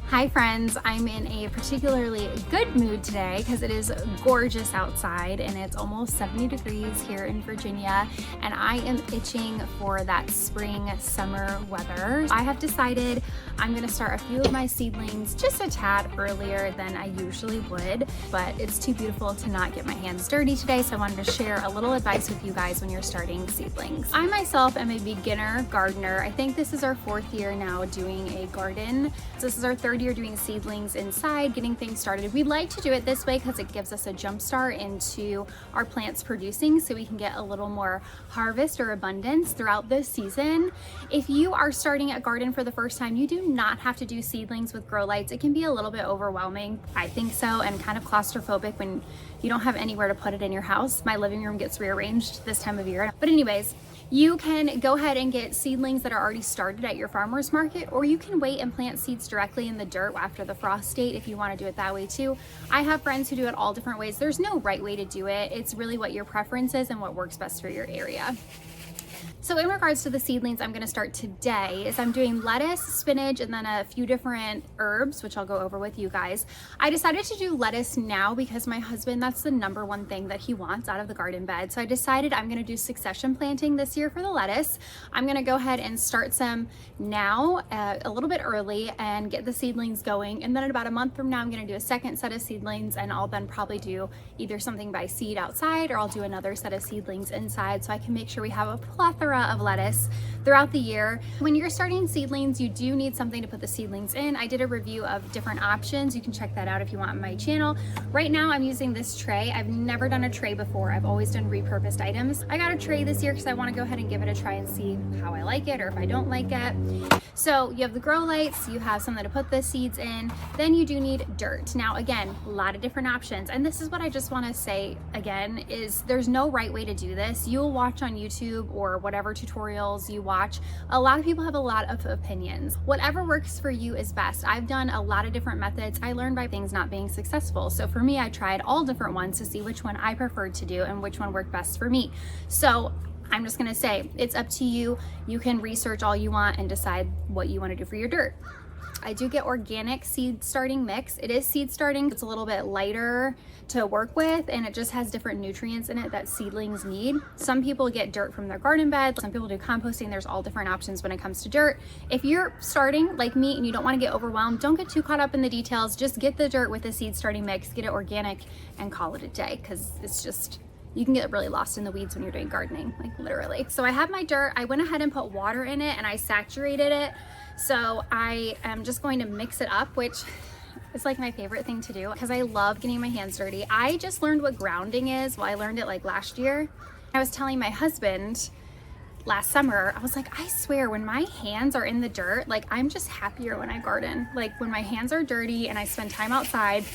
Hi friends, I'm in a particularly good mood today because it is gorgeous outside and it's almost 70 degrees here in Virginia, and I am itching for that spring summer weather. I have decided I'm going to start a few of my seedlings just a tad earlier than I usually would, but it's too beautiful to not get my hands dirty today, so I wanted to share a little advice with you guys when you're starting seedlings. I myself am a beginner gardener. I think this is our 4th year now doing a garden. So this is our 3rd year doing seedlings inside, getting things started. We like to do it this way because it gives us a jump start into our plants producing, so we can get a little more harvest or abundance throughout the season. If you are starting a garden for the first time, you do not have to do seedlings with grow lights. It can be a little bit overwhelming, I think so, and kind of claustrophobic when you don't have anywhere to put it in your house. My living room gets rearranged this time of year. But anyways, you can go ahead and get seedlings that are already started at your farmer's market, or you can wait and plant seeds directly in the dirt after the frost date if you want to do it that way too. I have friends who do it all different ways. There's no right way to do it. It's really what your preference is and what works best for your area. So in regards to the seedlings I'm going to start today is I'm doing lettuce, spinach, and then a few different herbs, which I'll go over with you guys. I decided to do lettuce now because my husband, that's the #1 thing that he wants out of the garden bed. So I decided I'm going to do succession planting this year for the lettuce. I'm going to go ahead and start some now a little bit early and get the seedlings going. And then in about a month from now, I'm going to do a second set of seedlings, and I'll then probably do either something by seed outside, or I'll do another set of seedlings inside, so I can make sure we have a plethora of lettuce throughout the year. When you're starting seedlings, you do need something to put the seedlings in. I did a review of different options. You can check that out if you want on my channel. Right now I'm using this tray. I've never done a tray before. I've always done repurposed items. I got a tray this year because I want to go ahead and give it a try and see how I like it or if I don't like it. So you have the grow lights, you have something to put the seeds in, then you do need dirt. Now again, a lot of different options, and this is what I just want to say again, is there's no right way to do this. You'll watch on YouTube or whatever tutorials you watch, a lot of people have a lot of opinions. Whatever works for you is best. I've done a lot of different methods. I learned by things not being successful. So for me, I tried all different ones to see which one I preferred to do and which one worked best for me. So I'm just gonna say, it's up to you. You can research all you want and decide what you wanna do for your dirt. I do get organic seed starting mix. It is seed starting. It's a little bit lighter to work with, and it just has different nutrients in it that seedlings need. Some people get dirt from their garden bed. Some people do composting. There's all different options when it comes to dirt. If you're starting like me and you don't want to get overwhelmed, don't get too caught up in the details. Just get the dirt with the seed starting mix, get it organic, and call it a day, because it's just, you can get really lost in the weeds when you're doing gardening, like literally. So I have my dirt. I went ahead and put water in it and I saturated it. So I am just going to mix it up, which is like my favorite thing to do because I love getting my hands dirty. I just learned what grounding is. Well, I learned it like last year. I was telling my husband last summer, I was like, I swear when my hands are in the dirt, like I'm just happier when I garden. Like when my hands are dirty and I spend time outside,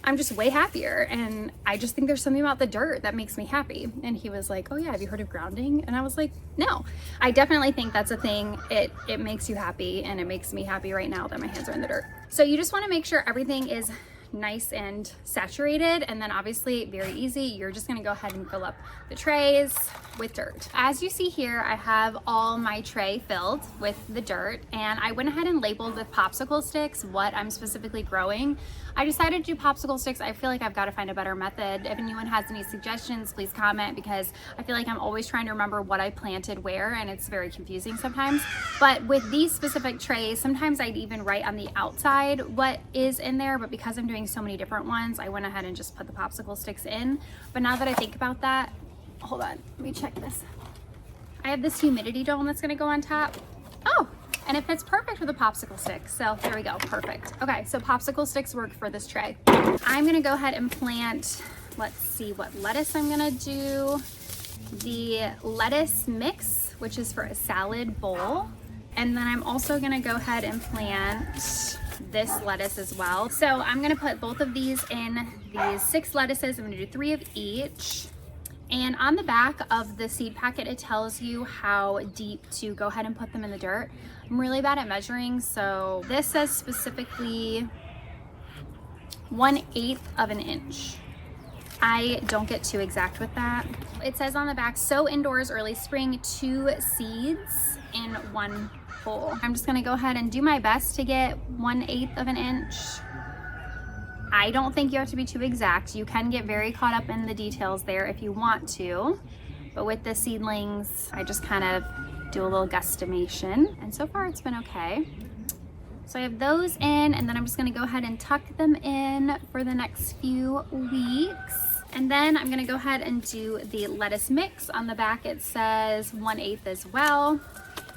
I'm just way happier, and I just think there's something about the dirt that makes me happy. And he was like, oh yeah, have you heard of grounding? And I was like, no. I definitely think that's a thing. It makes you happy, and it makes me happy right now that my hands are in the dirt. So you just want to make sure everything is nice and saturated, and then obviously very easy, you're just going to go ahead and fill up the trays with dirt. As you see here, I have all my tray filled with the dirt, and I went ahead and labeled with popsicle sticks what I'm specifically growing. I decided to do popsicle sticks. I feel like I've got to find a better method. If anyone has any suggestions, please comment, because I feel like I'm always trying to remember what I planted where, and it's very confusing sometimes. But with these specific trays, sometimes I'd even write on the outside what is in there, but because I'm doing so many different ones, I went ahead and just put the popsicle sticks in. But now that I think about that, hold on, let me check this. I have this humidity dome that's gonna go on top. Oh, and it fits perfect with a popsicle stick. So there we go, perfect. Okay, so popsicle sticks work for this tray. I'm gonna go ahead and plant, let's see what lettuce I'm gonna do. The lettuce mix, which is for a salad bowl. And then I'm also gonna go ahead and plant this lettuce as well. So I'm gonna put both of these in these 6 lettuces. I'm gonna do 3 of each. And on the back of the seed packet, it tells you how deep to go ahead and put them in the dirt. I'm really bad at measuring, so this says specifically 1/8 of an inch. I don't get too exact with that. It says on the back, sow indoors early spring, 2 seeds in 1 hole. I'm just gonna go ahead and do my best to get 1/8 of an inch. I don't think you have to be too exact. You can get very caught up in the details there if you want to, but with the seedlings, I just kind of do a little guesstimation, and so far it's been okay. So I have those in, and then I'm just gonna go ahead and tuck them in for the next few weeks. And then I'm gonna go ahead and do the lettuce mix. On the back it says 1/8 as well.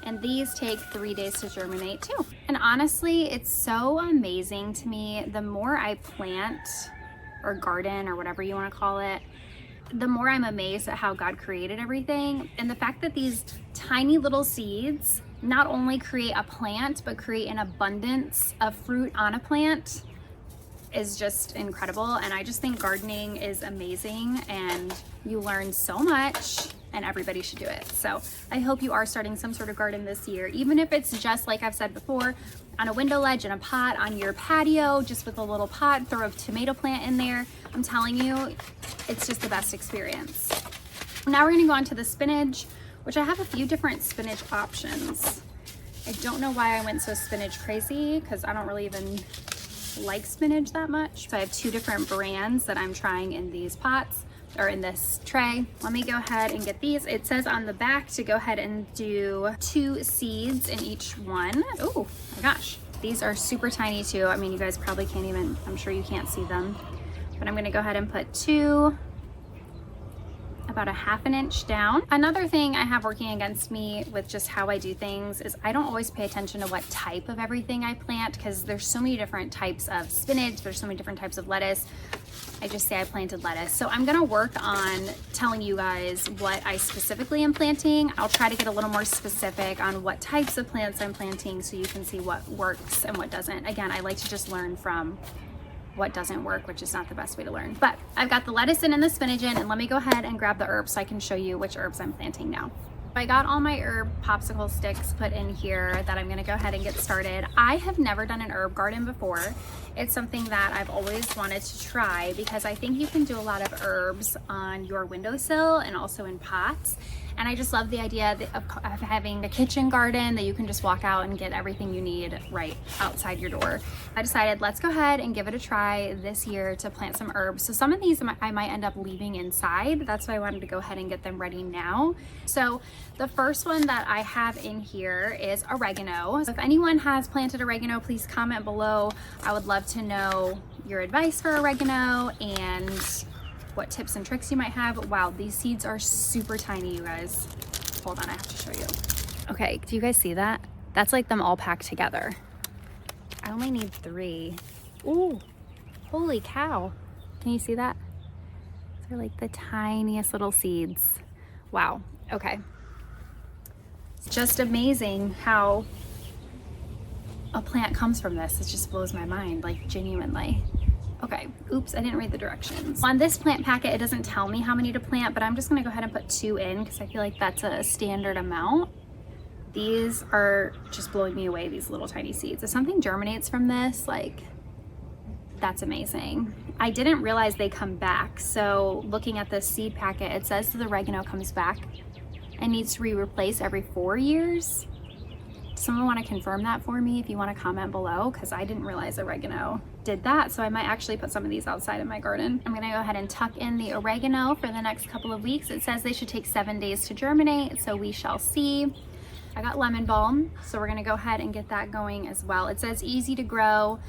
And these take 3 days to germinate too. And honestly, it's so amazing to me. The more I plant or garden or whatever you want to call it, the more I'm amazed at how God created everything. And the fact that these tiny little seeds not only create a plant, but create an abundance of fruit on a plant is just incredible. And I just think gardening is amazing, and you learn so much, and everybody should do it. So I hope you are starting some sort of garden this year, even if it's just, like I've said before, on a window ledge, in a pot, on your patio, just with a little pot, throw a tomato plant in there. I'm telling you, it's just the best experience. Now we're gonna go on to the spinach, which I have a few different spinach options. I don't know why I went so spinach crazy, because I don't really even like spinach that much. So I have 2 different brands that I'm trying in these pots, or in this tray. Let me go ahead and get these. It says on the back to go ahead and do 2 seeds in each one. Oh my gosh, these are super tiny too. I mean, you guys probably can't even, I'm sure you can't see them, but I'm gonna go ahead and put 2, about a 1/2 inch down. Another thing I have working against me with just how I do things is I don't always pay attention to what type of everything I plant, because there's so many different types of spinach, there's so many different types of lettuce. I just say I planted lettuce. So I'm gonna work on telling you guys what I specifically am planting. I'll try to get a little more specific on what types of plants I'm planting so you can see what works and what doesn't. Again, I like to just learn from what doesn't work, which is not the best way to learn. But I've got the lettuce in and the spinach in, and let me go ahead and grab the herbs so I can show you which herbs I'm planting now. I got all my herb popsicle sticks put in here that I'm gonna go ahead and get started. I have never done an herb garden before. It's something that I've always wanted to try, because I think you can do a lot of herbs on your windowsill and also in pots. And I just love the idea of having a kitchen garden that you can just walk out and get everything you need right outside your door. I decided, let's go ahead and give it a try this year to plant some herbs. So some of these I might end up leaving inside. That's why I wanted to go ahead and get them ready now. So the first one that I have in here is oregano. So if anyone has planted oregano, please comment below. I would love to know your advice for oregano and what tips and tricks you might have. Wow, these seeds are super tiny, you guys. Hold on, I have to show you. Okay, do you guys see that? That's like them all packed together. I only need 3. Ooh, holy cow. Can you see that? They're like the tiniest little seeds. Wow, okay. It's just amazing how a plant comes from this. It just blows my mind, like genuinely. Okay, oops, I didn't read the directions. On this plant packet, it doesn't tell me how many to plant, but I'm just gonna go ahead and put 2 in because I feel like that's a standard amount. These are just blowing me away, these little tiny seeds. If something germinates from this, like, that's amazing. I didn't realize they come back. So looking at this seed packet, it says that the oregano comes back and needs to be replaced every 4 years. Does someone want to confirm that for me if you want to comment below? Because I didn't realize oregano did that. So I might actually put some of these outside in my garden. I'm going to go ahead and tuck in the oregano for the next couple of weeks. It says they should take 7 days to germinate, so we shall see. I got lemon balm, so we're going to go ahead and get that going as well. It says easy to grow,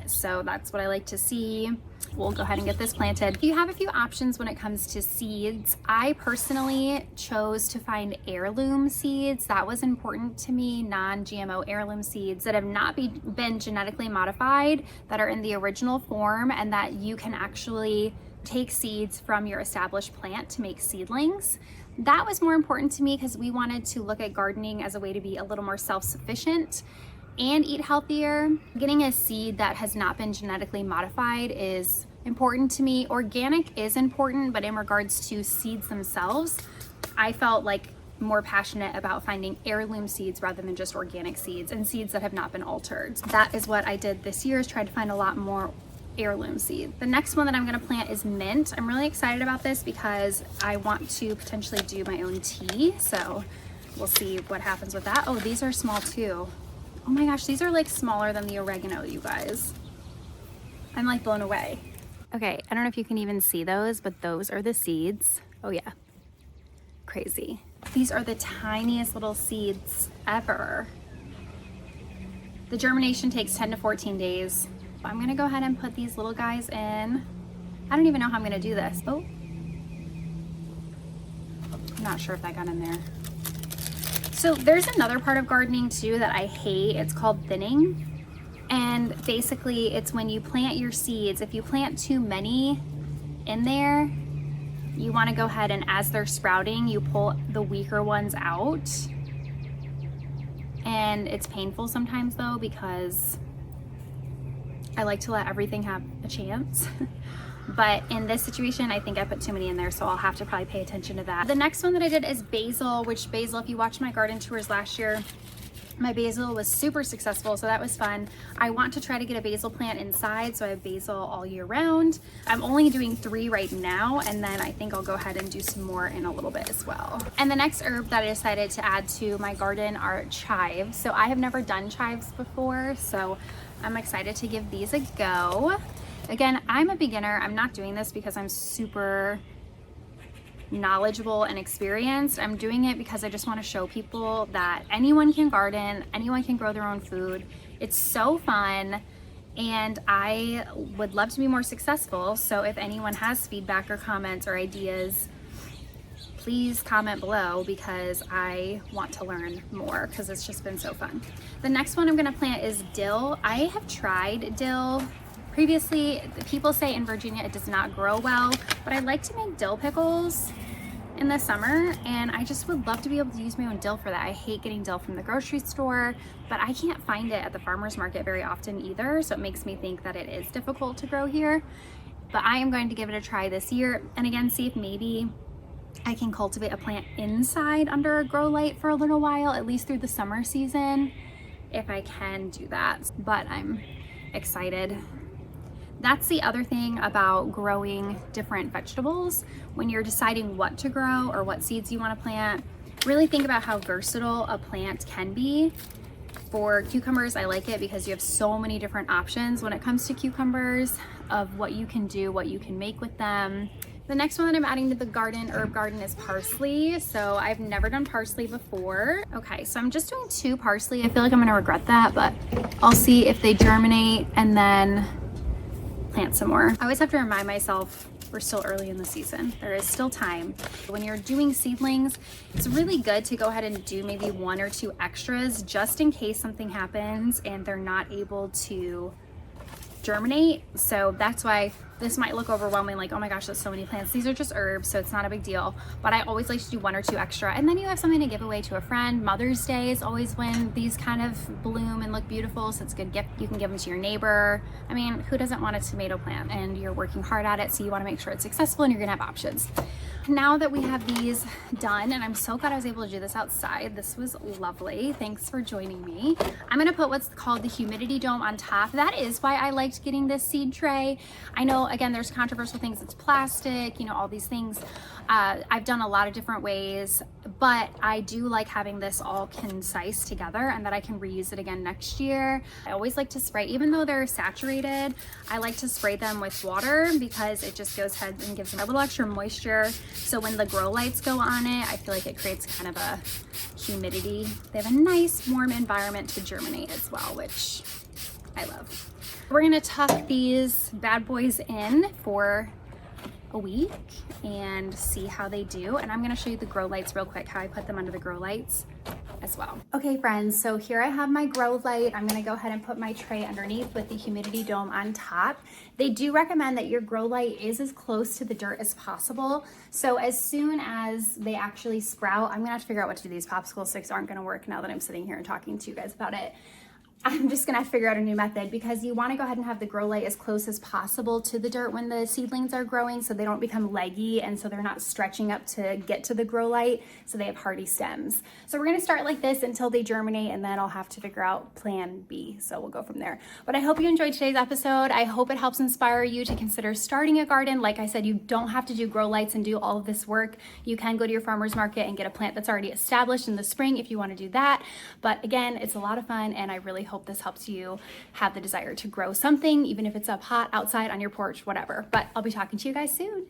so that's what I like to see. We'll go ahead and get this planted. You have a few options when it comes to seeds. I personally chose to find heirloom seeds. That was important to me, non-GMO heirloom seeds that have not been genetically modified, that are in the original form, and that you can actually take seeds from your established plant to make seedlings. That was more important to me because we wanted to look at gardening as a way to be a little more self-sufficient and eat healthier. Getting a seed that has not been genetically modified is important to me. Organic is important, but in regards to seeds themselves, I felt like more passionate about finding heirloom seeds rather than just organic seeds and seeds that have not been altered. That is what I did this year, is try to find a lot more heirloom seed. The next one that I'm gonna plant is mint. I'm really excited about this because I want to potentially do my own tea. So we'll see what happens with that. Oh, these are small too. Oh my gosh, these are like smaller than the oregano, you guys. I'm like blown away. Okay, I don't know if you can even see those, but those are the seeds. Oh yeah, crazy. These are the tiniest little seeds ever. The germination takes 10 to 14 days. But I'm gonna go ahead and put these little guys in. I don't even know how I'm gonna do this. Oh, I'm not sure if that got in there. So there's another part of gardening too that I hate. It's called thinning. And basically it's when you plant your seeds, if you plant too many in there, you wanna go ahead and as they're sprouting, you pull the weaker ones out. And it's painful sometimes though, because I like to let everything have a chance. But in this situation, I think I put too many in there, so I'll have to probably pay attention to that. The next one that I did is basil, which basil, if you watched my garden tours last year, my basil was super successful, so that was fun. I want to try to get a basil plant inside, so I have basil all year round. I'm only doing 3 right now, and then I think I'll go ahead and do some more in a little bit as well. And the next herb that I decided to add to my garden are chives. So I have never done chives before, so I'm excited to give these a go. Again, I'm a beginner. I'm not doing this because I'm super knowledgeable and experienced. I'm doing it because I just want to show people that anyone can garden, anyone can grow their own food. It's so fun, and I would love to be more successful. So if anyone has feedback or comments or ideas, please comment below because I want to learn more because it's just been so fun. The next one I'm going to plant is dill. I have tried dill previously. People say in Virginia it does not grow well, but I like to make dill pickles in the summer, and I just would love to be able to use my own dill for that. I hate getting dill from the grocery store, but I can't find it at the farmer's market very often either, so it makes me think that it is difficult to grow here. But I am going to give it a try this year, and again, see if maybe I can cultivate a plant inside under a grow light for a little while, at least through the summer season, if I can do that. But I'm excited. That's the other thing about growing different vegetables. When you're deciding what to grow or what seeds you want to plant, really think about how versatile a plant can be. For cucumbers, I like it because you have so many different options when it comes to cucumbers of what you can do, what you can make with them. The next one that I'm adding to the herb garden is parsley. So I've never done parsley before. Okay, so I'm just doing 2 parsley. I feel like I'm gonna regret that, but I'll see if they germinate and then plant some more. I always have to remind myself we're still early in the season. There is still time. When you're doing seedlings, it's really good to go ahead and do maybe 1 or 2 extras just in case something happens and they're not able to germinate. So that's why this might look overwhelming, like, oh my gosh, that's so many plants. These are just herbs, so it's not a big deal. But I always like to do 1 or 2 extra, and then you have something to give away to a friend. Mother's Day is always when these kind of bloom and look beautiful, so it's a good gift. You can give them to your neighbor. I mean, who doesn't want a tomato plant? And you're working hard at it, so you want to make sure it's successful and you're gonna have options. Now that we have these done, and I'm so glad I was able to do this outside. This was lovely. Thanks for joining me. I'm gonna put what's called the humidity dome on top. That is why I liked getting this seed tray. I know, again, there's controversial things. It's plastic, you know, all these things. I've done a lot of different ways, but I do like having this all concise together and that I can reuse it again next year. I always like to spray, even though they're saturated, I like to spray them with water because it just goes ahead and gives them a little extra moisture. So when the grow lights go on it, I feel like it creates kind of a humidity. They have a nice warm environment to germinate as well, which I love. We're gonna tuck these bad boys in for a week and see how they do. And I'm gonna show you the grow lights real quick, how I put them under the grow lights as well. Okay friends, so here I have my grow light. I'm gonna go ahead and put my tray underneath with the humidity dome on top. They do recommend that your grow light is as close to the dirt as possible. So as soon as they actually sprout, I'm gonna have to figure out what to do. These popsicle sticks aren't gonna work now that I'm sitting here and talking to you guys about it. I'm just gonna have to figure out a new method because you wanna go ahead and have the grow light as close as possible to the dirt when the seedlings are growing so they don't become leggy and so they're not stretching up to get to the grow light so they have hardy stems. So we're gonna start like this until they germinate, and then I'll have to figure out plan B. So we'll go from there. But I hope you enjoyed today's episode. I hope it helps inspire you to consider starting a garden. Like I said, you don't have to do grow lights and do all of this work. You can go to your farmer's market and get a plant that's already established in the spring if you wanna do that. But again, it's a lot of fun, and I really hope this helps you have the desire to grow something, even if it's up hot outside on your porch, whatever. But I'll be talking to you guys soon.